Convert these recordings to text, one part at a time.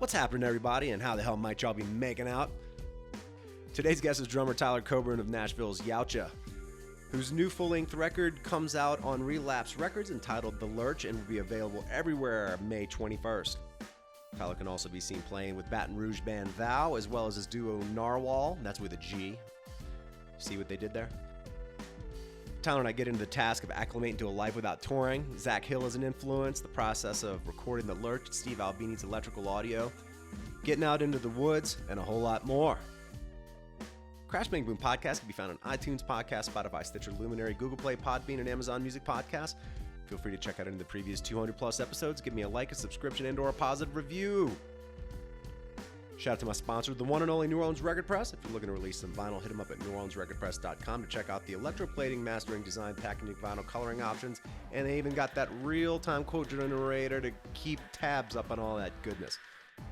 What's happening, everybody, and how the hell might y'all be making out? Today's guest is drummer Tyler Coburn of Nashville's Yautja, whose new full-length record comes out on Relapse Records entitled The Lurch and will be available everywhere May 21st. Tyler can also be seen playing with Baton Rouge band Thou, as well as his duo Gnarwhal, that's with a G. See what they did there? Tyler and I get into the task of acclimating to a life without touring. Zach Hill is an influence, the process of recording the Lurch, Steve Albini's electrical audio, getting out into the woods, and a whole lot more. Crash Bang Boom Podcast can be found on iTunes Podcast, Spotify, Stitcher, Luminary, Google Play, Podbean, and Amazon Music Podcast. Feel free to check out any of the previous 200 plus episodes. Give me a like, a subscription, and or a positive review. Shout out to my sponsor, the one and only New Orleans Record Press. If you're looking to release some vinyl, hit them up at neworleansrecordpress.com to check out the electroplating, mastering, design, packaging, vinyl, coloring options. And they even got that real-time quote generator to keep tabs up on all that goodness.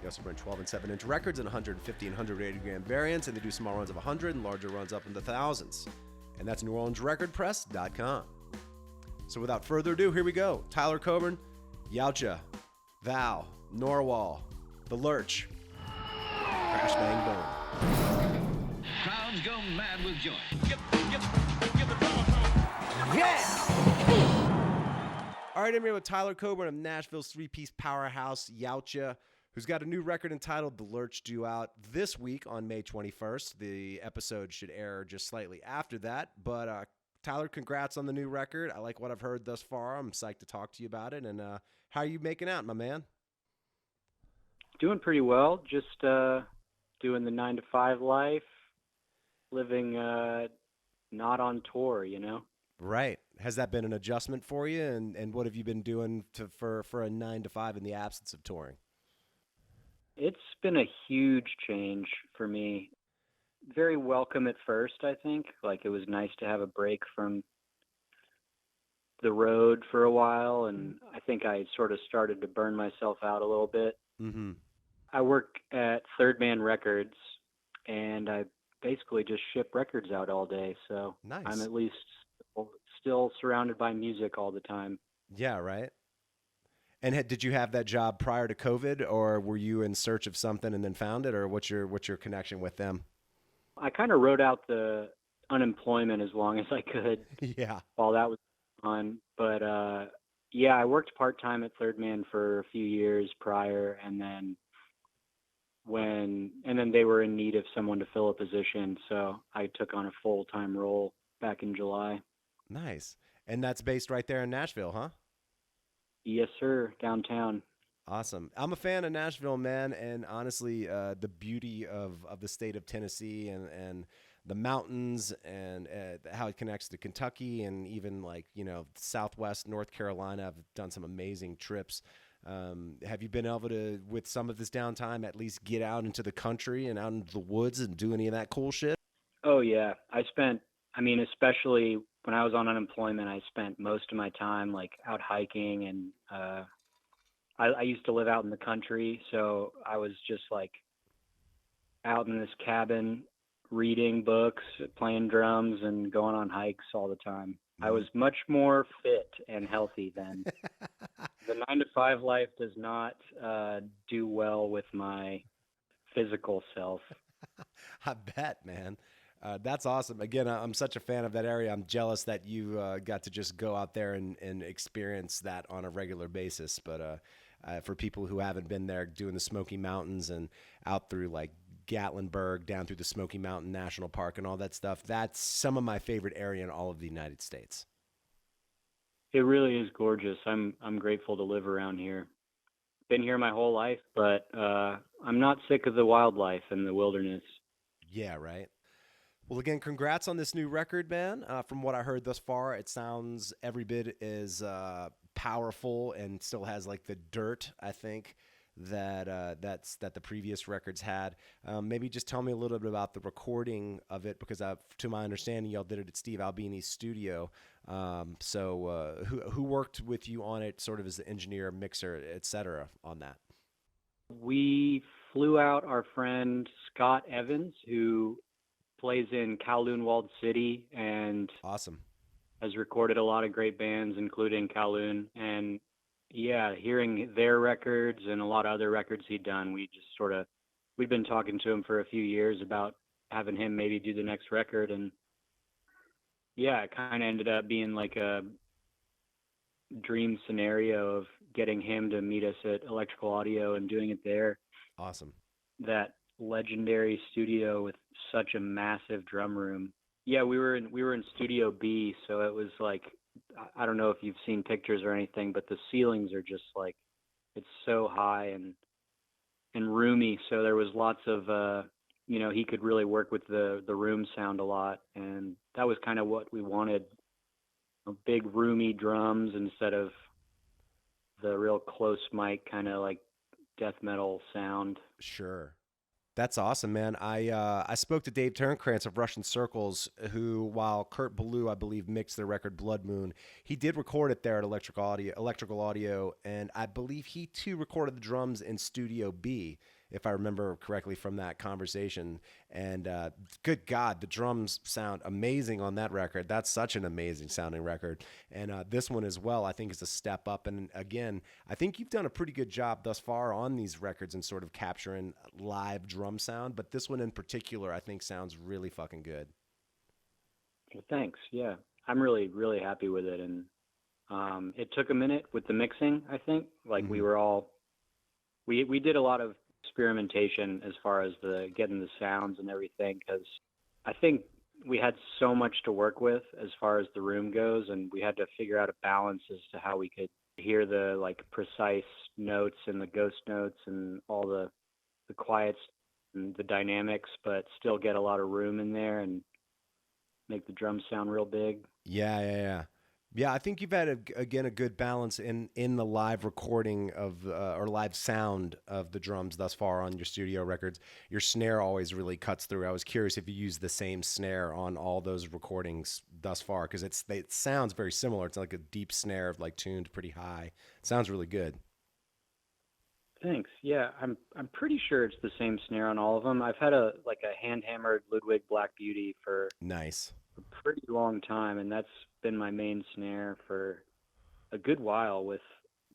They also bring 12 and 7-inch records in 150 and 180 gram variants, and they do small runs of 100 and larger runs up into thousands. And that's neworleansrecordpress.com. So without further ado, here we go. Tyler Coburn, Yautja, Thou, Gnarwhal, The Lurch. Crash Bang Boom. Crowds go mad with joy. Yeah! All right, I'm here with Tyler Coburn of Nashville's three-piece powerhouse, Yautja, who's got a new record entitled The Lurch due out this week on May 21st. The episode should air just slightly after that. But Tyler, congrats on the new record. I like what I've heard thus far. I'm psyched to talk to you about it. And how are you making out, my man? Doing pretty well. Just doing the 9-to-5 life, living not on tour, you know? Right. Has that been an adjustment for you? And what have you been doing for a 9-to-5 in the absence of touring? It's been a huge change for me. Very welcome at first, I think. Like, it was nice to have a break from the road for a while, and I think I sort of started to burn myself out a little bit. Mm-hmm. I work at Third Man Records, and I basically just ship records out all day, so Nice. I'm at least still surrounded by music all the time. Yeah, right. And did you have that job prior to COVID, or were you in search of something and then found it, or what's your connection with them? I kind of wrote out the unemployment as long as I could. Yeah. While that was on, but yeah, I worked part-time at Third Man for a few years prior, and then they were in need of someone to fill a position, so I took on a full-time role back in July. Nice. And that's based right there in Nashville, huh? Yes, sir. Downtown. Awesome. I'm a fan of Nashville, man, and honestly, the beauty of the state of Tennessee and the mountains and how it connects to Kentucky and even Southwest North Carolina. I've done some amazing trips. Have you been able to, with some of this downtime, at least get out into the country and out into the woods and do any of that cool shit? Oh, yeah. Especially when I was on unemployment, I spent most of my time out hiking, and I used to live out in the country, so I was just out in this cabin reading books, playing drums, and going on hikes all the time. I was much more fit and healthy then. The 9-to-5 life does not do well with my physical self. I bet, man. That's awesome. Again, I'm such a fan of that area. I'm jealous that you got to just go out there and experience that on a regular basis. But for people who haven't been there, doing the Smoky Mountains and out through Gatlinburg, down through the Smoky Mountain National Park and all that stuff, that's some of my favorite area in all of the United States. It really is gorgeous. I'm grateful to live around here. Been here my whole life, but I'm not sick of the wildlife and the wilderness. Yeah, right. Well, again, congrats on this new record, man. From what I heard thus far, it sounds every bit as powerful and still has the dirt, I think, that the previous records had. Maybe just tell me a little bit about the recording of it, because to my understanding, y'all did it at Steve Albini's studio. So who worked with you on it, sort of as the engineer, mixer, etc. on that? We flew out our friend Scott Evans, who plays in Kowloon Walled City and awesome. has recorded a lot of great bands, including Kowloon, and yeah, hearing their records and a lot of other records he'd done, we'd been talking to him for a few years about having him maybe do the next record. And yeah, it kind of ended up being like a dream scenario of getting him to meet us at Electrical Audio and doing it there. Awesome. That legendary studio with such a massive drum room. Yeah, we were in Studio B, so it was like, I don't know if you've seen pictures or anything, but the ceilings are just like, it's so high and roomy. So there was lots of he could really work with the room sound a lot, and that was kind of what we wanted. Big roomy drums instead of the real close mic kind of like death metal sound. Sure. That's awesome, man. I spoke to Dave Turnkrantz of Russian Circles, who, while Kurt Ballou, I believe, mixed their record Blood Moon, he did record it there at Electrical Audio, and I believe he too recorded the drums in Studio B, if I remember correctly from that conversation. And good God, the drums sound amazing on that record. That's such an amazing sounding record. And this one as well, I think, is a step up. And again, I think you've done a pretty good job thus far on these records and sort of capturing live drum sound. But this one in particular, I think, sounds really fucking good. Well, thanks. Yeah, I'm really, really happy with it. And it took a minute with the mixing, I think. Like we did a lot of experimentation as far as getting the sounds and everything, because I think we had so much to work with as far as the room goes, and we had to figure out a balance as to how we could hear the like precise notes and the ghost notes and all the quiets and the dynamics, but still get a lot of room in there and make the drums sound real big. Yeah, I think you've had, a good balance in the live recording of or live sound of the drums thus far on your studio records. Your snare always really cuts through. I was curious if you use the same snare on all those recordings thus far, because it sounds very similar. It's like a deep snare, like tuned pretty high. It sounds really good. Thanks. Yeah, I'm pretty sure it's the same snare on all of them. I've had a hand hammered Ludwig Black Beauty for nice. A pretty long time, and that's been my main snare for a good while with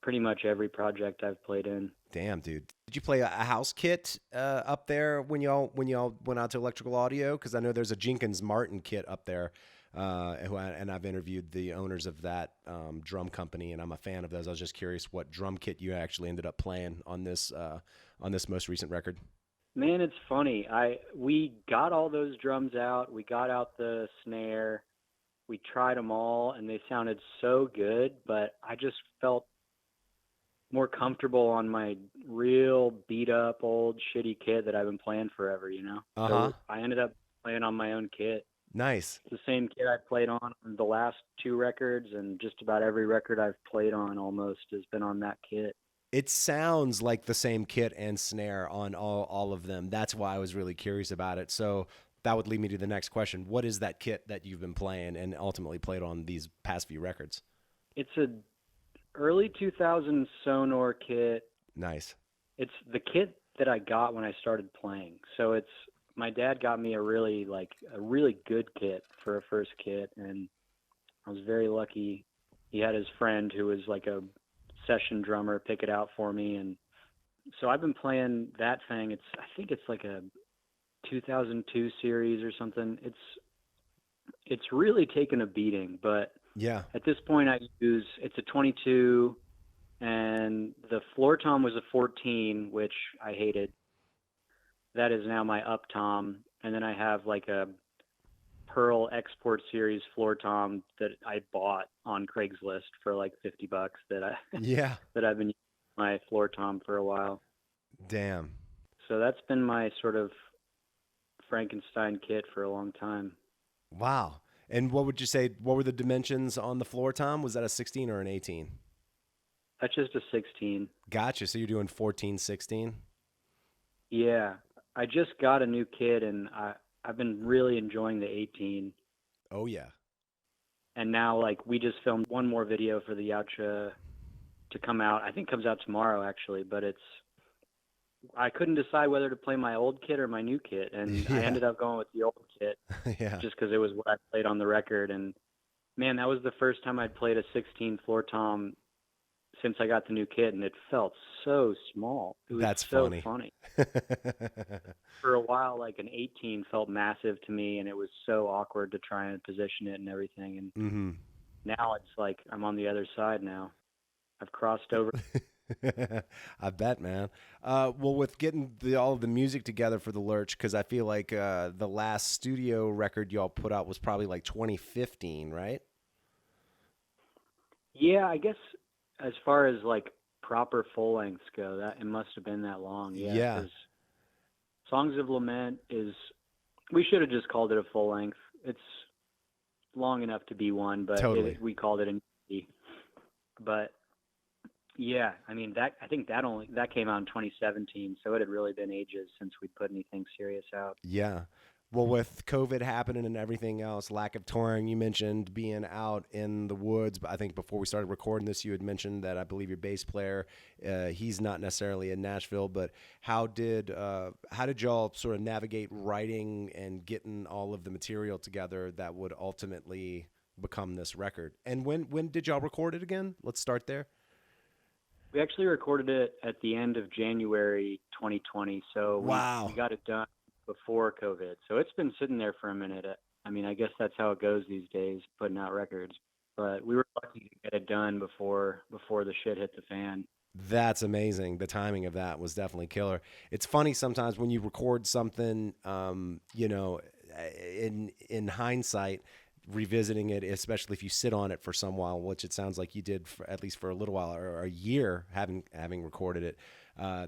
pretty much every project I've played in. Damn, dude. Did you play a house kit up there when y'all went out to Electrical Audio? Because I know there's a Jenkins Martin kit up there, and I've interviewed the owners of that drum company, and I'm a fan of those. I was just curious what drum kit you actually ended up playing on this most recent record. Man, it's funny. We got all those drums out. We got out the snare. We tried them all, and they sounded so good, but I just felt more comfortable on my real beat-up, old, shitty kit that I've been playing forever, you know? So I ended up playing on my own kit. Nice. It's the same kit I played on the last 2 records, and just about every record I've played on almost has been on that kit. It sounds like the same kit and snare on all of them. That's why I was really curious about it. So that would lead me to the next question. What is that kit that you've been playing and ultimately played on these past few records? It's a early 2000s Sonor kit. Nice. It's the kit that I got when I started playing. So my dad got me a really good kit for a first kit, and I was very lucky. He had his friend who was like a session drummer pick it out for me, and so I've been playing that thing. I think it's like a 2002 series or something. It's really taken a beating, but yeah, at this point it's a 22, and the floor tom was a 14, which I hated. That is now my up tom, and then I have like a Pearl Export Series floor tom that I bought on Craigslist for like $50 that I've been using my floor tom for a while. Damn. So that's been my sort of Frankenstein kit for a long time. Wow. And what would you say, what were the dimensions on the floor tom? Was that a 16 or an 18? That's just a 16. Gotcha. So you're doing 14, 16? Yeah. I just got a new kit, and I've been really enjoying the 18. Oh, yeah. And now, like, we just filmed one more video for the Yautja to come out. I think it comes out tomorrow, actually, but I couldn't decide whether to play my old kit or my new kit, and I ended up going with the old kit just because it was what I played on the record. And, man, that was the first time I'd played a 16 floor tom since I got the new kit, and it felt so small. It was That's so funny. For a while, like an 18 felt massive to me, and it was so awkward to try and position it and everything. And Mm-hmm. now it's like I'm on the other side now. I've crossed over. I bet, man. Well, with getting all of the music together for the Lurch, because I feel like the last studio record y'all put out was probably like 2015, right? Yeah, I guess as far as like proper full lengths go, that it must have been that long. Yeah, because Songs of Lament we should have just called it a full length. It's long enough to be one, but Totally. we called it an EP. But yeah, I mean I think that came out in 2017, so it had really been ages since we put anything serious out. Yeah. Well, with COVID happening and everything else, lack of touring, you mentioned being out in the woods. But I think before we started recording this, you had mentioned that I believe your bass player, he's not necessarily in Nashville. But how did y'all sort of navigate writing and getting all of the material together that would ultimately become this record? And when did y'all record it again? Let's start there. We actually recorded it at the end of January 2020, so wow. we got it done before COVID. So it's been sitting there for a minute. I mean, I guess that's how it goes these days, putting out records. But we were lucky to get it done before the shit hit the fan. That's amazing. The timing of that was definitely killer. It's funny sometimes when you record something, you know, in hindsight, revisiting it, especially if you sit on it for some while, which it sounds like you did for at least for a little while or a year having recorded it.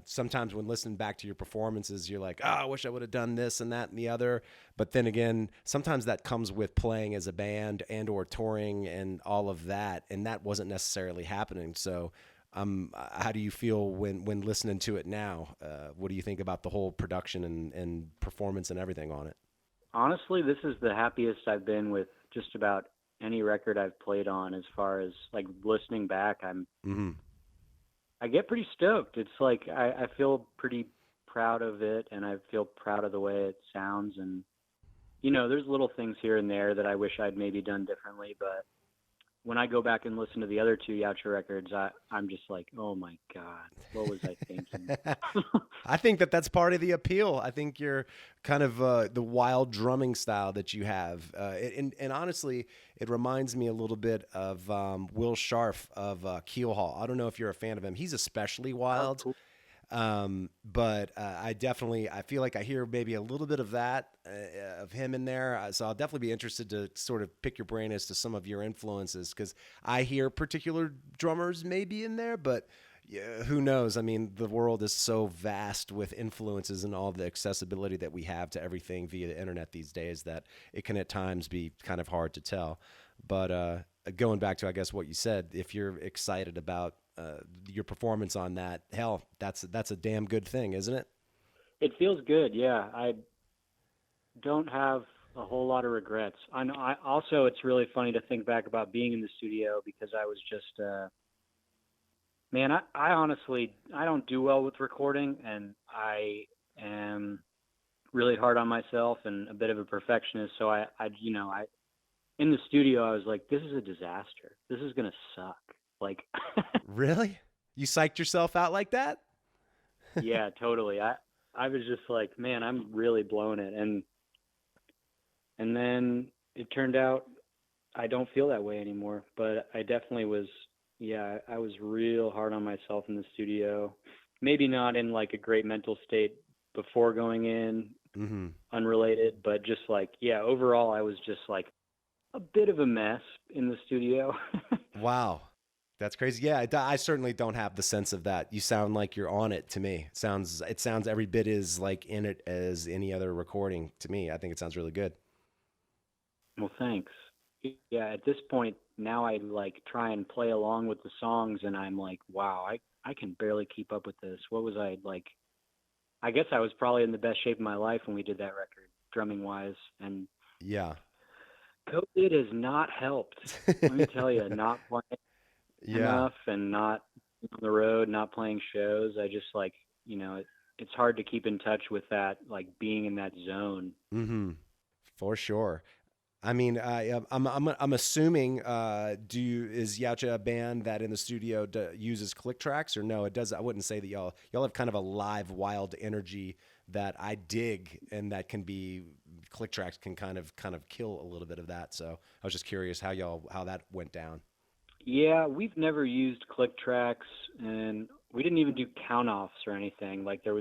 Sometimes when listening back to your performances, you're like, oh, I wish I would have done this and that and the other. But then again, sometimes that comes with playing as a band and or touring and all of that. And that wasn't necessarily happening. So how do you feel when listening to it now? What do you think about the whole production and performance and everything on it? Honestly, this is the happiest I've been with just about any record I've played on. As far as like listening back, I get pretty stoked. It's like I feel pretty proud of it, and I feel proud of the way it sounds. And you know, there's little things here and there that I wish I'd maybe done differently, but when I go back and listen to the other two Yautja records, I'm just like, oh my God, what was I thinking? I think that that's part of the appeal. I think you're kind of the wild drumming style that you have. And honestly, it reminds me a little bit of Will Scharf of Keelhaul. I don't know if you're a fan of him. He's especially wild. Oh, cool. But I feel like I hear maybe a little bit of that, of him in there. So I'll definitely be interested to sort of pick your brain as to some of your influences, because I hear particular drummers maybe in there, but who knows? I mean, the world is so vast with influences and all the accessibility that we have to everything via the internet these days that it can at times be kind of hard to tell. But going back to, I guess, what you said, if you're excited about your performance on that, hell, that's a damn good thing, isn't it? It feels good, yeah. I don't have a whole lot of regrets. I also, it's really funny to think back about being in the studio, because I was just, man, I honestly, I don't do well with recording, and I am really hard on myself and a bit of a perfectionist. So I in the studio, I was like, this is a disaster. This is going to suck. Like, really? You psyched yourself out like that? Yeah, totally. I was just like, man, I'm really blowing it. And then it turned out I don't feel that way anymore, but I definitely was, yeah, I was real hard on myself in the studio. Maybe not in like a great mental state before going in, unrelated, but just like, yeah, overall, I was just like a bit of a mess in the studio. Wow. That's crazy. Yeah, I certainly don't have the sense of that. You sound like you're on it to me. It sounds every bit as like in it as any other recording to me. I think it sounds really good. Well, thanks. Yeah, at this point now I like try and play along with the songs, and I'm like, wow, I can barely keep up with this. What was I like? I guess I was probably in the best shape of my life when we did that record, drumming wise. And yeah, COVID has not helped. Let me tell you, not playing enough and not on the road, not playing shows. I just like, it's hard to keep in touch with that, like being in that zone. For sure. I mean, I'm assuming. Is Yautja a band that in the studio uses click tracks, or no? It does. I wouldn't say that y'all have kind of a live, wild energy that I dig, and that can be click tracks can kind of kill a little bit of that. So I was just curious how that went down. Yeah, we've never used click tracks, and we didn't even do count offs or anything. Like there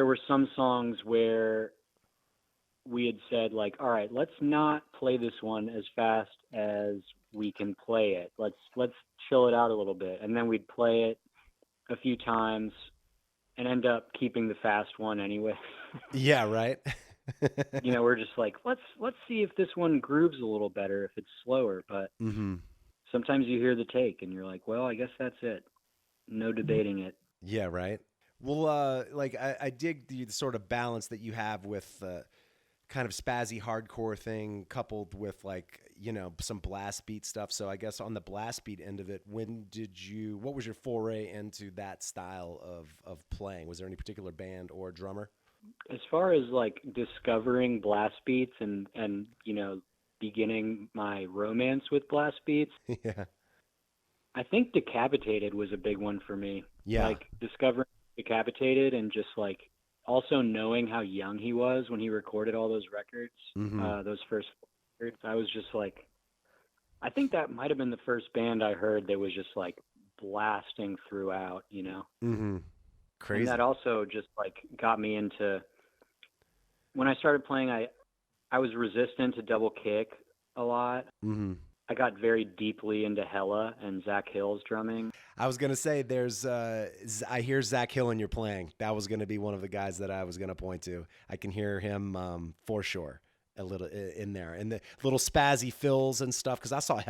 were some songs where we had said like, all right, let's not play this one as fast as we can play it. Let's chill it out a little bit. And then we'd play it a few times and end up keeping the fast one anyway. Yeah, right. We're just like, let's see if this one grooves a little better if it's slower. But sometimes you hear the take and you're like, well, I guess that's it. No debating it. Yeah, right. Well, I dig the sort of balance that you have with kind of spazzy hardcore thing coupled with some blast beat stuff. So I guess on the blast beat end of it, what was your foray into that style of playing? Was there any particular band or drummer? As far as like discovering blast beats and beginning my romance with blast beats, Yeah. I think Decapitated was a big one for me. Yeah. Like discovering Decapitated and just like also knowing how young he was when he recorded all those records, those first records. I was just like, I think that might have been the first band I heard that was just like blasting throughout, Crazy. And that also just like got me into, when I started playing, I was resistant to double kick a lot. I got very deeply into Hella and Zach Hill's drumming. I was going to say I hear Zach Hill in your playing. That was going to be one of the guys that I was going to point to. I can hear him for sure a little in there, and the little spazzy fills and stuff. Cause I saw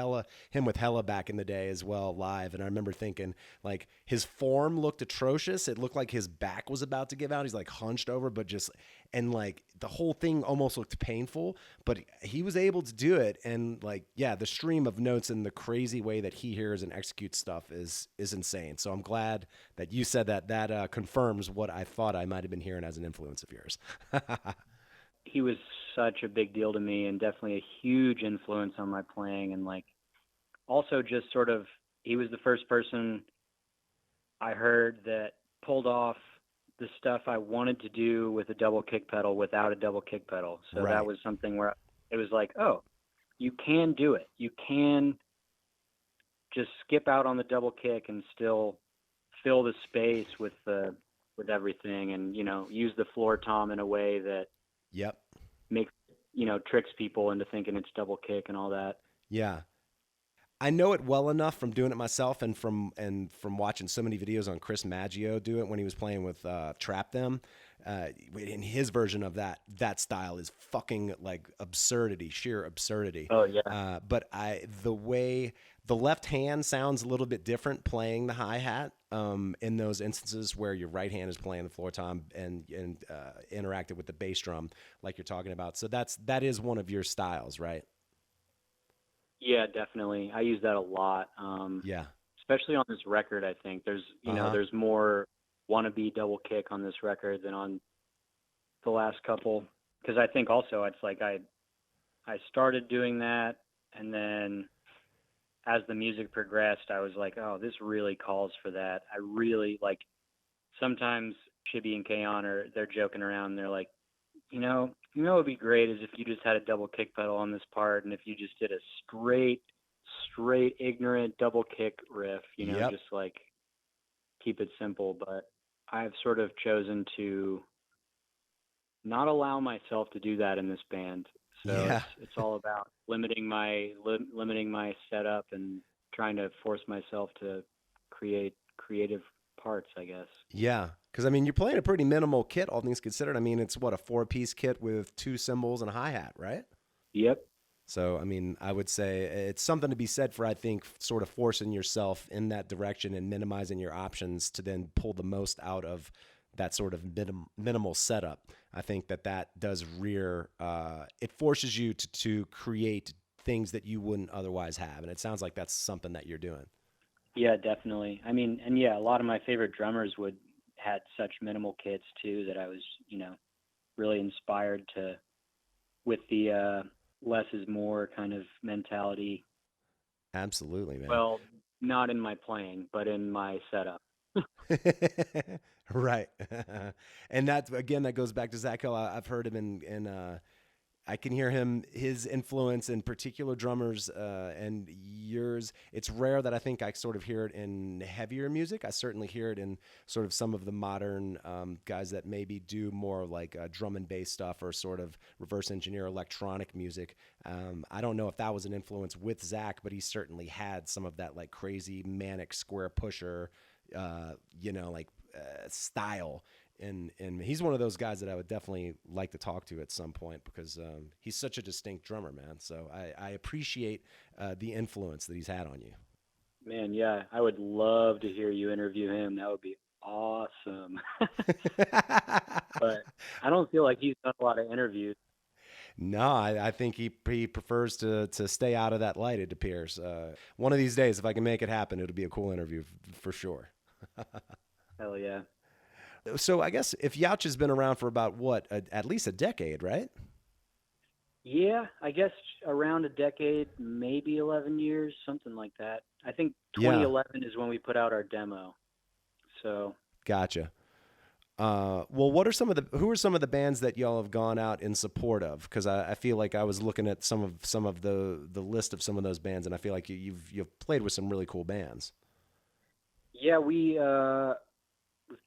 him with Hella back in the day as well live. And I remember thinking like his form looked atrocious. It looked like his back was about to give out. He's like hunched over, and like the whole thing almost looked painful, but he was able to do it. And like, yeah, the stream of notes and the crazy way that he hears and executes stuff is insane. So I'm glad that you said that confirms what I thought I might've been hearing as an influence of yours. He was such a big deal to me and definitely a huge influence on my playing. And like, also just sort of, he was the first person I heard that pulled off the stuff I wanted to do with a double kick pedal without a double kick pedal. So Right. That was something where it was like, oh, you can do it. You can just skip out on the double kick and still fill the space with everything, and use the floor tom in a way that Yep. makes tricks people into thinking it's double kick and all that. Yeah. I know it well enough from doing it myself and from watching so many videos on Chris Maggio do it when he was playing with Trap Them. In his version of that style is fucking like absurdity, sheer absurdity. Oh yeah. But the left hand sounds a little bit different playing the hi-hat in those instances where your right hand is playing the floor tom and interacted with the bass drum like you're talking about. So that is one of your styles, right? Yeah, definitely. I use that a lot. Yeah. Especially on this record, I think there's there's more wannabe double kick on this record than on the last couple. Because I think also it's like I started doing that, and then as the music progressed, I was like, oh, this really calls for that. I really like. Sometimes Chibi and Kayon they're joking around. And they're like, what would be great is if you just had a double kick pedal on this part, and if you just did a straight ignorant double kick riff, Yep. just like keep it simple. But I've sort of chosen to not allow myself to do that in this band. So Yeah. it's all about limiting my setup and trying to force myself to create creative parts, I guess. Yeah, because I mean, you're playing a pretty minimal kit, all things considered. I mean, it's what, a 4-piece kit with 2 cymbals and a hi-hat, right? Yep. So, I mean, I would say it's something to be said for, I think, sort of forcing yourself in that direction and minimizing your options to then pull the most out of that sort of minimal setup. I think that does it forces you to create things that you wouldn't otherwise have. And it sounds like that's something that you're doing. Yeah, definitely. I mean, and yeah, a lot of my favorite drummers had such minimal kits too that I was, really inspired to with the less is more kind of mentality. Absolutely, man. Well, not in my playing, but in my setup. Right. And that, again, that goes back to Zach Hill. I've heard him in I can hear his influence in particular drummers and yours. It's rare that I think I sort of hear it in heavier music. I certainly hear it in sort of some of the modern guys that maybe do more like drum and bass stuff or sort of reverse engineer electronic music. I don't know if that was an influence with Zach, but he certainly had some of that like crazy manic square pusher, style. And he's one of those guys that I would definitely like to talk to at some point because he's such a distinct drummer, man. So I appreciate the influence that he's had on you. Man, yeah, I would love to hear you interview him. That would be awesome. But I don't feel like he's done a lot of interviews. No, I think he prefers to stay out of that light, it appears. One of these days, if I can make it happen, it'll be a cool interview for sure. Hell yeah. So I guess if Yautja's been around for about at least a decade, right? Yeah, I guess around a decade, maybe 11 years, something like that. I think 2011 is when we put out our demo. So gotcha. Well, who are some of the bands that y'all have gone out in support of? Because I feel like I was looking at some of the list of some of those bands, and I feel like you've played with some really cool bands. Yeah, we've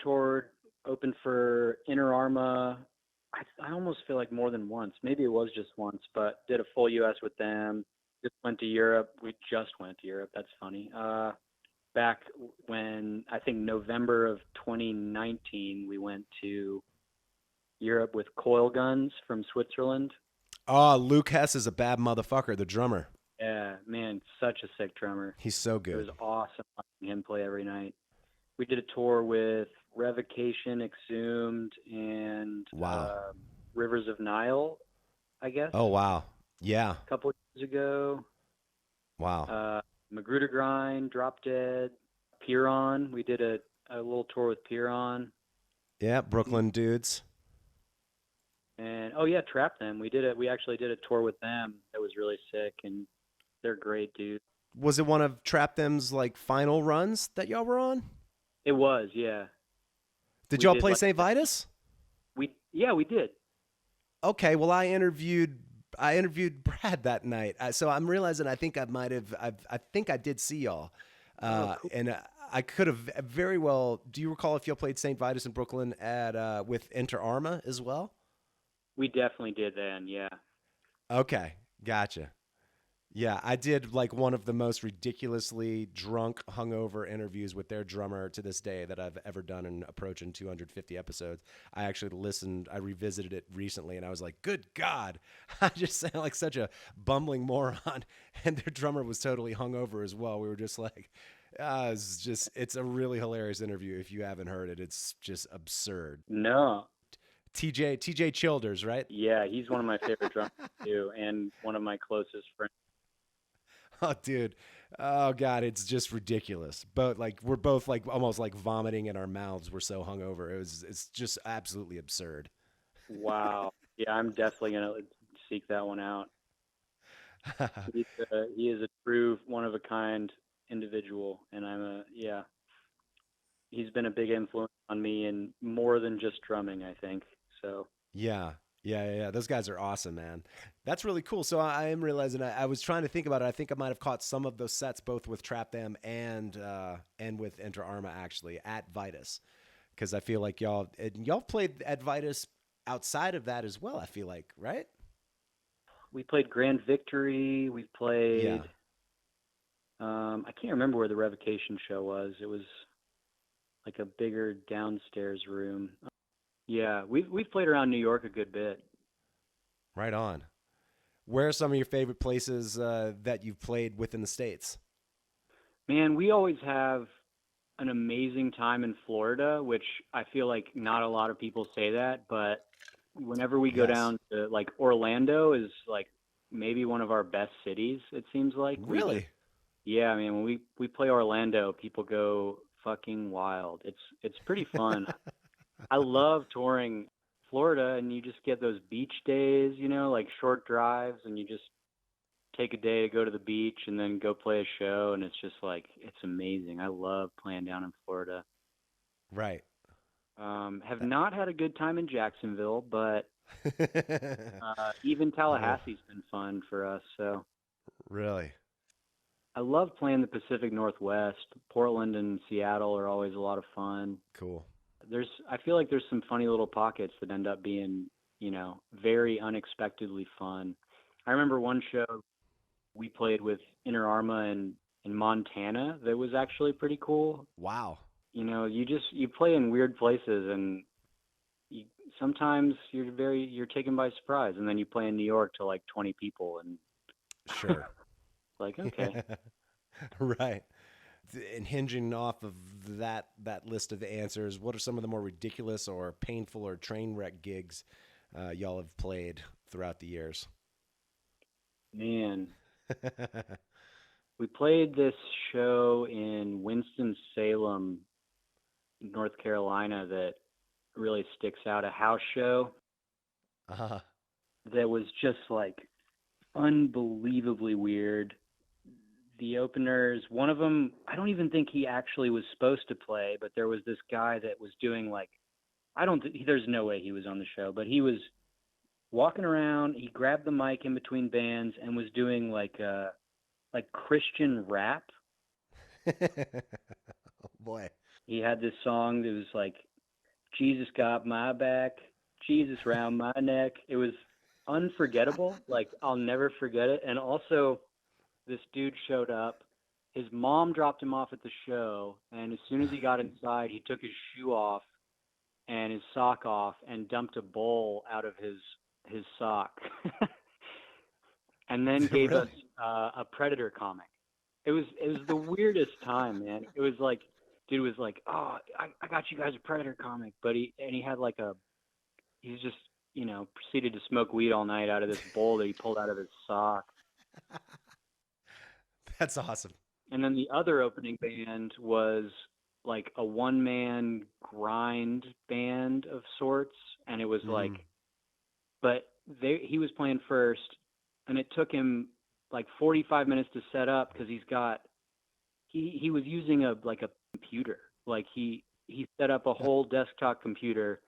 toured, opened for Arma. I almost feel like more than once. Maybe it was just once, but did a full US with them. Just went to Europe. We just went to Europe. That's funny. Back when, I think November of 2019, we went to Europe with Coil Guns from Switzerland. Oh, Luke Hess is a bad motherfucker, the drummer. Yeah, man, such a sick drummer. He's so good. It was awesome watching him play every night. We did a tour with Revocation, Exhumed, and Rivers of Nihil, I guess. Oh, wow. Yeah. A couple of years ago. Wow. Magruder Grind, Drop Dead, Piron. We did a little tour with Piron. Yeah, Brooklyn dudes. And Trap Them. We actually did a tour with them that was really sick, and they're great dudes. Was it one of Trap Them's like final runs that y'all were on? It was, yeah. Did y'all play St. Vitus? We did. Okay, well I interviewed Brad that night, so I'm realizing I think I think I did see y'all, Cool. and I could have very well. Do you recall if y'all played St. Vitus in Brooklyn at with Arma as well? We definitely did then, yeah. Okay, gotcha. Yeah, I did like one of the most ridiculously drunk, hungover interviews with their drummer to this day that I've ever done in approaching 250 episodes. I actually I revisited it recently, and I was like, good God, I just sound like such a bumbling moron. And their drummer was totally hungover as well. We were just like, it's a really hilarious interview. If you haven't heard it, it's just absurd. No. TJ Childers, right? Yeah, he's one of my favorite drummers too, and one of my closest friends. Oh, dude. Oh, God. It's just ridiculous. But we're both like almost like vomiting in our mouths. We're so hungover. It's just absolutely absurd. Wow. Yeah, I'm definitely going to seek that one out. He is a true one of a kind individual. And he's been a big influence on me in more than just drumming, I think. So. Yeah. Those guys are awesome, man. That's really cool. So I am realizing I was trying to think about it. I think I might have caught some of those sets both with Trap Them and with Enter Arma actually at Vitus, because I feel like y'all played at Vitus outside of that as well. I feel like, right? We played Grand Victory. We played. Yeah. I can't remember where the Revocation show was. It was like a bigger downstairs room. Yeah, we've played around New York a good bit. Right on. Where are some of your favorite places that you've played within the States? Man, we always have an amazing time in Florida, which I feel like not a lot of people say that, but whenever we go down to like Orlando is like maybe one of our best cities, it seems like. Really? Yeah, I mean, when we play Orlando, people go fucking wild. It's pretty fun. I love touring Florida, and you just get those beach days, you know, like short drives, and you just take a day to go to the beach and then go play a show, and it's just like, it's amazing. I love playing down in Florida. Right. Have not had a good time in Jacksonville, but even Tallahassee's been fun for us. So really, I love playing the Pacific Northwest. Portland and Seattle are always a lot of fun. cool. I feel like there's some funny little pockets that end up being, you know, very unexpectedly fun. I remember one show we played with Arma in Montana that was actually pretty cool. Wow. You know, you play in weird places, and sometimes you're taken by surprise, and then you play in New York to like 20 people, and Sure. like, okay. Right. And hinging off of that list of answers, what are some of the more ridiculous or painful or train wreck gigs y'all have played throughout the years? Man, we played this show in Winston-Salem, North Carolina, that really sticks out. A house show that was just like unbelievably weird. The openers, one of them, I don't even think he actually was supposed to play, but there was this guy that was doing like, there's no way he was on the show, but he was walking around. He grabbed the mic in between bands and was doing like Christian rap. Oh boy. He had this song that was like, Jesus got my back, Jesus round my neck. It was unforgettable. Like, I'll never forget it. And also, this dude showed up. His mom dropped him off at the show, and as soon as he got inside, he took his shoe off and his sock off and dumped a bowl out of his sock. And then gave us a Predator comic. It was the weirdest time, man. It was like, dude was like, oh, I got you guys a Predator comic, but he had like he's just, you know, proceeded to smoke weed all night out of this bowl that he pulled out of his sock. That's awesome. And then the other opening band was like a one-man grind band of sorts, and it was like, but he was playing first, and it took him like 45 minutes to set up because he was using a computer. Like he set up a whole desktop computer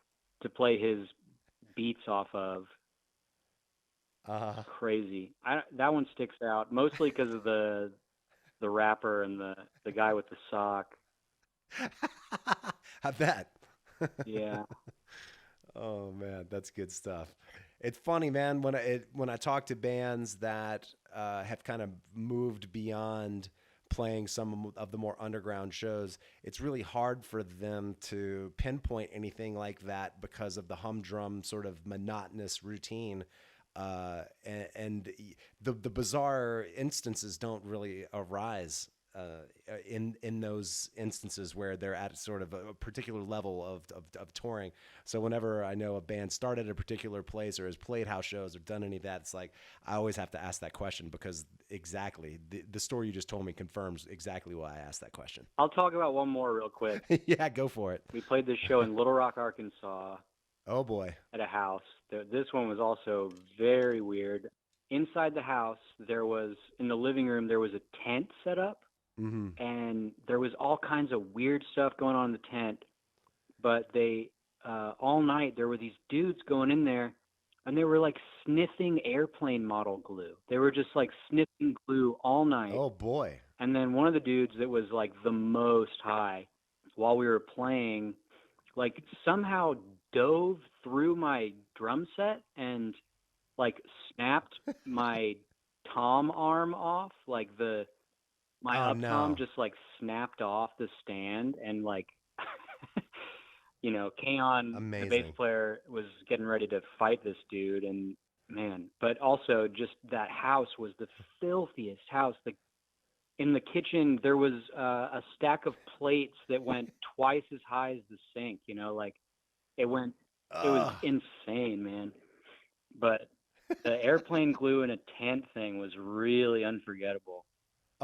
to play his beats off of. Crazy. That one sticks out mostly because of the rapper and the guy with the sock. I bet. Yeah. Oh man, that's good stuff. It's funny, man, when I talk to bands that have kind of moved beyond playing some of the more underground shows, it's really hard for them to pinpoint anything like that because of the humdrum sort of monotonous routine. And the bizarre instances don't really arise in those instances where they're at sort of a particular level of touring. So whenever I know a band started at a particular place or has played house shows or done any of that, it's like I always have to ask that question because exactly the story you just told me confirms exactly why I asked that question. I'll talk about one more real quick. Yeah, go for it. We played this show in Little Rock, Arkansas. Oh boy. At a house. This one was also very weird. Inside the house, in the living room, there was a tent set up. Mm-hmm. And there was all kinds of weird stuff going on in the tent. But all night, there were these dudes going in there, and they were like sniffing airplane model glue. They were just like sniffing glue all night. Oh boy. And then one of the dudes that was like the most high while we were playing, like somehow dove through my drum set and like snapped my tom arm off. Like my up tom just like snapped off the stand, and like, you know, Kaon, the bass player, was getting ready to fight this dude, and man, but also just that house was the filthiest house. In the kitchen, there was a stack of plates that went twice as high as the sink, you know, like it was insane, man. But the airplane glue in a tent thing was really unforgettable.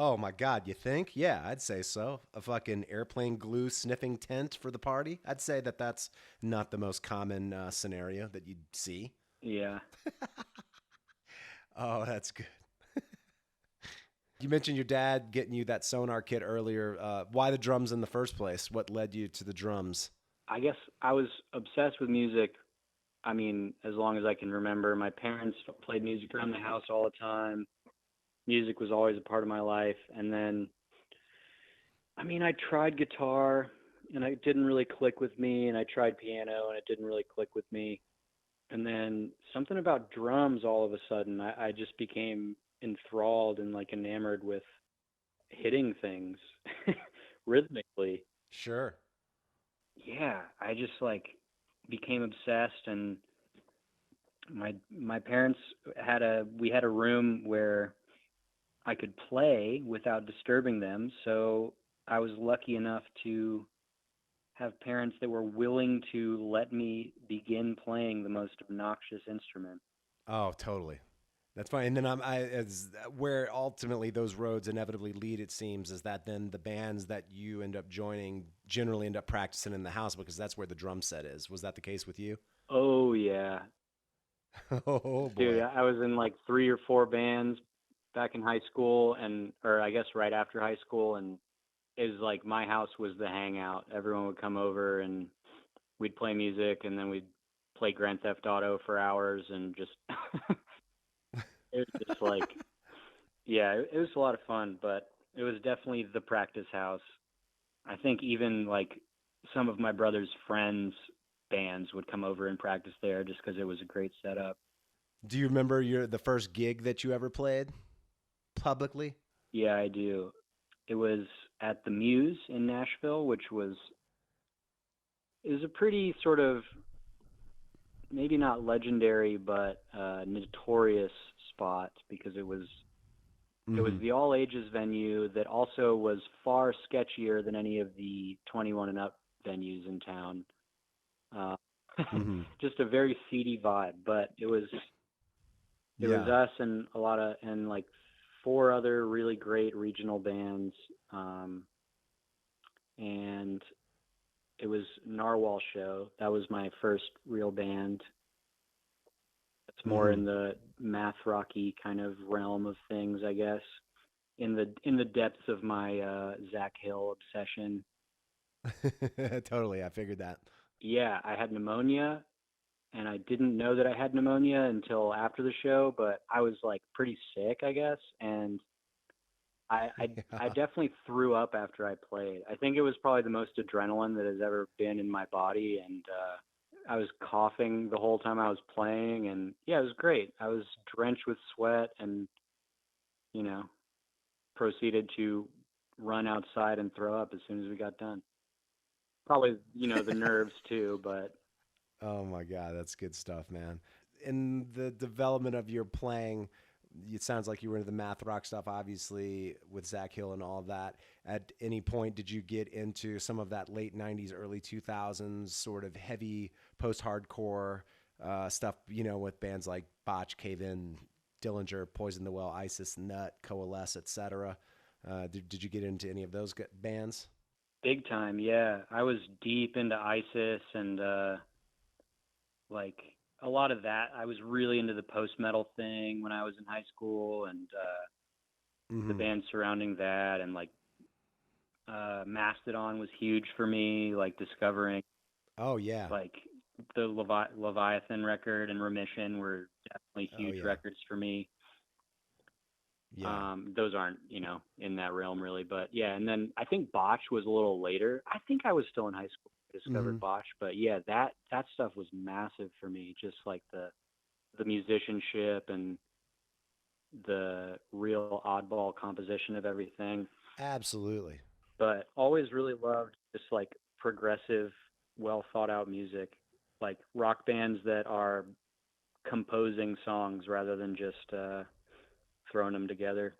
Oh my God, you think? Yeah, I'd say so. A fucking airplane glue sniffing tent for the party. I'd say that that's not the most common scenario that you'd see. Yeah. Oh, that's good. You mentioned your dad getting you that sonar kit earlier. Why the drums in the first place? What led you to the drums? I guess I was obsessed with music. I mean, as long as I can remember, my parents played music around the house all the time. Music was always a part of my life. And then, I mean, I tried guitar and it didn't really click with me. And I tried piano and it didn't really click with me. And then something about drums all of a sudden, I just became enthralled and like enamored with hitting things rhythmically. Sure. Yeah, I just like became obsessed, and my parents we had a room where I could play without disturbing them. So I was lucky enough to have parents that were willing to let me begin playing the most obnoxious instrument. Oh, totally. That's fine. And then as where ultimately those roads inevitably lead, it seems, is that then the bands that you end up joining generally end up practicing in the house because that's where the drum set is. Was that the case with you? Oh yeah. Oh Dude, boy. I was in like 3 or 4 bands back in high school, or I guess right after high school, and it was like my house was the hangout. Everyone would come over and we'd play music, and then we'd play Grand Theft Auto for hours, and just it was just like, yeah, it was a lot of fun, but it was definitely the practice house. I think even like some of my brother's friends' bands would come over and practice there just because it was a great setup. Do you remember the first gig that you ever played publicly? Yeah, I do. It was at the Muse in Nashville, which was it was a pretty sort of maybe not legendary but notorious spot because it was Mm-hmm. the all ages venue that also was far sketchier than any of the 21 and up venues in town. Uh, Mm-hmm. just a very seedy vibe, but it was Yeah. us and like 4 other really great regional bands, and it was Gnarwhal show. That was my first real band. It's more Mm-hmm. in the math rocky kind of realm of things, I guess. In the depths of my Zach Hill obsession. Totally. I figured that. Yeah, I had pneumonia, and I didn't know that I had pneumonia until after the show, but I was like pretty sick, I guess, and I Yeah. definitely threw up after I played. I think it was probably the most adrenaline that has ever been in my body, and I was coughing the whole time I was playing, and yeah, it was great. I was drenched with sweat, and you know, proceeded to run outside and throw up as soon as we got done. Probably, the nerves too, but Oh my God, that's good stuff, man. In the development of your playing, it sounds like you were into the math rock stuff, obviously, with Zach Hill and all of that. At any point, did you get into some of that late 90s, early 2000s sort of heavy post hardcore stuff, with bands like Botch, Cave In, Dillinger, Poison the Well, Isis, Nut, Coalesce, etc.? Did you get into any of those bands? big time, yeah. I was deep into ISIS and like a lot of that. I was really into the post metal thing when I was in high school, and the Mm-hmm. band surrounding that, and like Mastodon was huge for me. Like discovering Oh, yeah. like the Leviathan record and Remission were definitely Oh, huge yeah. records for me. Yeah. Those aren't, in that realm really, but yeah. And then I think Botch was a little later. I think I was still in high school when I Mm-hmm. discovered Botch, but yeah, that stuff was massive for me. Just like the musicianship and the real oddball composition of everything. Absolutely. But always really loved just like progressive, well thought out music, like rock bands that are composing songs rather than just throwing them together.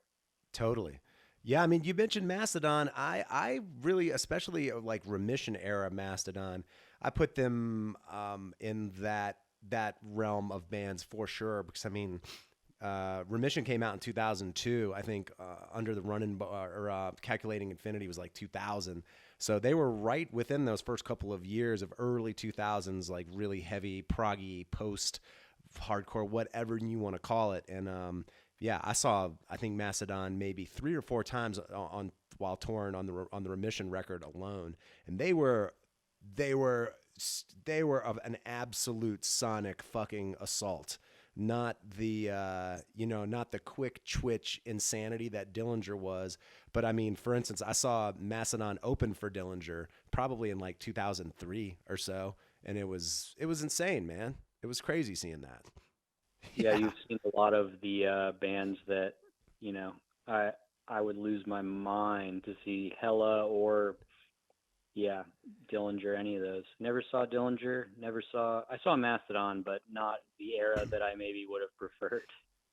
Totally. Yeah, I mean, you mentioned Mastodon. I really, especially like Remission era Mastodon, I put them in that realm of bands for sure. Because I mean, Remission came out in 2002. I think Under the Running or Calculating Infinity was like 2000. So they were right within those first couple of years of early 2000s, like really heavy proggy post hardcore, whatever you want to call it. And yeah, I think Mastodon maybe 3 or 4 times while touring on the Remission record alone, and they were of an absolute sonic fucking assault. Not the not the quick twitch insanity that Dillinger was, but I mean, for instance, I saw Mastodon open for Dillinger probably in like 2003 or so, and it was insane, man. It was crazy seeing that. Yeah, you've seen a lot of the bands that, I would lose my mind to see Hella or Dillinger, any of those. Never saw Dillinger, I saw Mastodon, but not the era that I maybe would have preferred.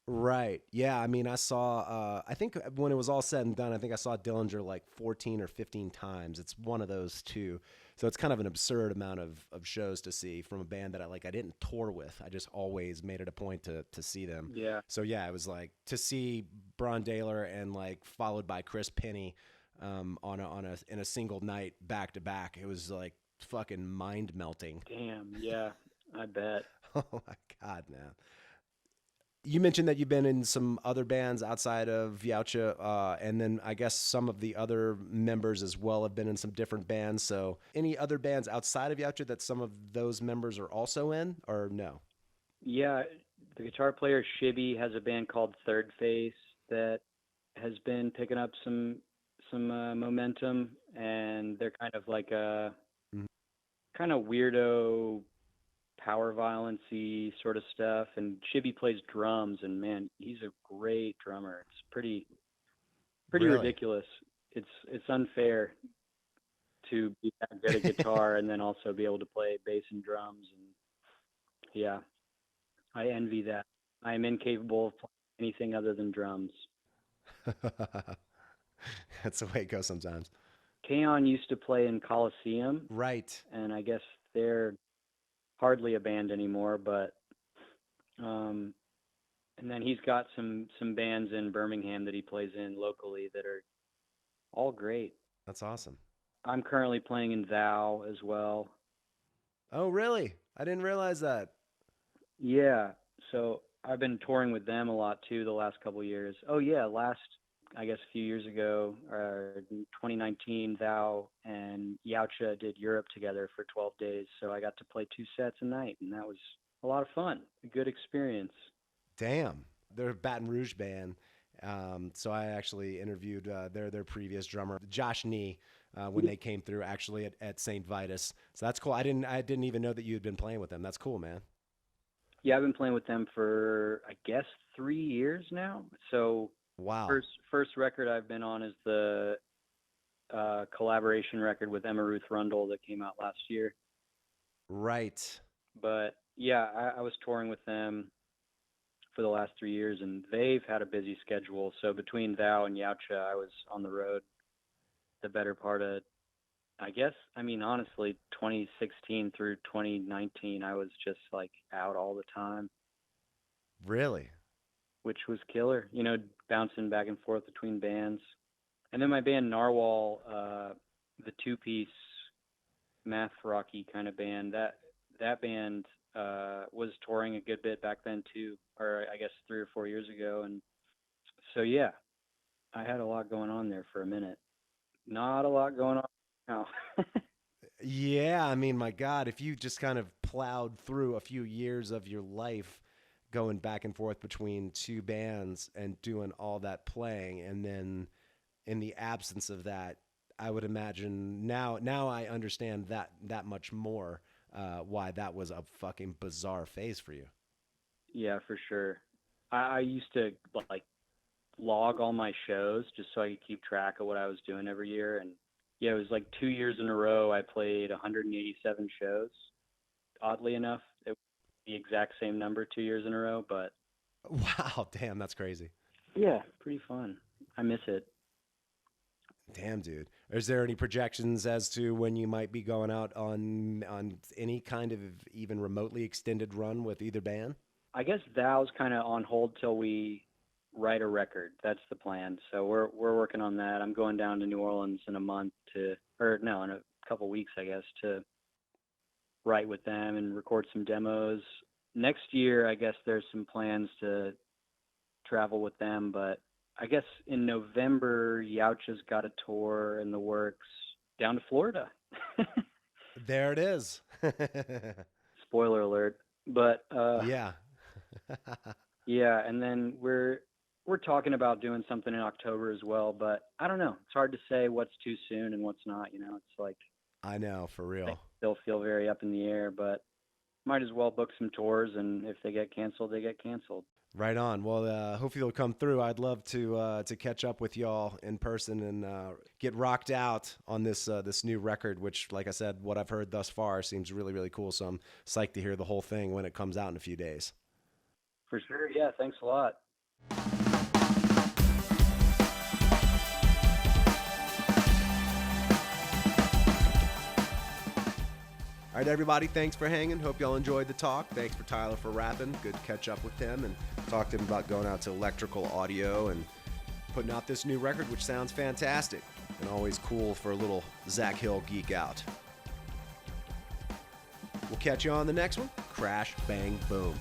Right. Yeah. I mean, I saw, I think when it was all said and done, I think I saw Dillinger like 14 or 15 times. It's one of those two. So it's kind of an absurd amount of shows to see from a band that I didn't tour with. I just always made it a point to see them. Yeah. So yeah, it was like to see Bron Daler and like followed by Chris Penny in a single night back to back. It was like fucking mind melting. Damn. Yeah, I bet. Oh my God, man. You mentioned that you've been in some other bands outside of Yautja, and then I guess some of the other members as well have been in some different bands. So any other bands outside of Yautja that some of those members are also in, or no? Yeah, the guitar player Shibby has a band called Third Face that has been picking up some momentum, and they're kind of like a kind of weirdo power violence-y sort of stuff. And Shibby plays drums, and man, he's a great drummer. It's pretty Really? ridiculous. It's unfair to be that good at guitar and then also be able to play bass and drums. And yeah, I envy that. I am incapable of playing anything other than drums. That's the way it goes sometimes. Kaon used to play in Coliseum. Right. And I guess they're hardly a band anymore, but and then he's got some bands in Birmingham that he plays in locally that are all great. That's awesome. I'm currently playing in Thou as well. Oh, really? I didn't realize that. Yeah, so I've been touring with them a lot too the last couple of years. Oh yeah, I guess a few years ago, in 2019, Thou and Yautja did Europe together for 12 days. So I got to play 2 sets a night, and that was a lot of fun. A good experience. Damn. They're a Baton Rouge band. So I actually interviewed their previous drummer, Josh Nee, when they came through actually at St. Vitus. So that's cool. I didn't even know that you had been playing with them. That's cool, man. Yeah, I've been playing with them for, I guess, 3 years now. So wow. First record I've been on is the collaboration record with Emma Ruth Rundle that came out last year. Right. But yeah, I was touring with them for the last 3 years, and they've had a busy schedule. So between Thou and Yautja, I was on the road the better part of, I guess, honestly, 2016 through 2019, I was just like out all the time. Really? Which was killer, bouncing back and forth between bands. And then my band Gnarwhal, the 2-piece math rocky kind of band, that band was touring a good bit back then too, or I guess 3 or 4 years ago. And so, yeah, I had a lot going on there for a minute. Not a lot going on now. Yeah, my God, if you just kind of plowed through a few years of your life going back and forth between 2 bands and doing all that playing, and then in the absence of that, I would imagine now I understand that much more why that was a fucking bizarre phase for you. Yeah, for sure. I used to log all my shows just so I could keep track of what I was doing every year. And yeah, it was like 2 years in a row I played 187 shows. Oddly enough, it was the exact same number 2 years in a row, but wow, damn, that's crazy. Yeah, pretty fun. I miss it. Damn, dude. Is there any projections as to when you might be going out on any kind of even remotely extended run with either band? I guess Thou's kind of on hold till we write a record. That's the plan. So we're working on that. I'm going down to New Orleans in in a couple weeks, I guess, to write with them and record some demos. Next year, I guess there's some plans to travel with them, but I guess in November, Yautja's got a tour in the works down to Florida. There it is. Spoiler alert. But yeah. yeah, and then we're talking about doing something in October as well, but I don't know. It's hard to say what's too soon and what's not, you know. It's like I know, for real. They'll feel very up in the air, but might as well book some tours, and if they get canceled, they get canceled. Right on. Well, hopefully they'll come through. I'd love to catch up with y'all in person and get rocked out on this new record, which, like I said, what I've heard thus far seems really, really cool. So I'm psyched to hear the whole thing when it comes out in a few days. For sure. Yeah. Thanks a lot. All right, everybody, thanks for hanging. Hope y'all enjoyed the talk. Thanks for Tyler for rapping. Good to catch up with him and talk to him about going out to electrical audio and putting out this new record, which sounds fantastic and always cool for a little Zach Hill geek out. We'll catch you on the next one. Crash, bang, boom.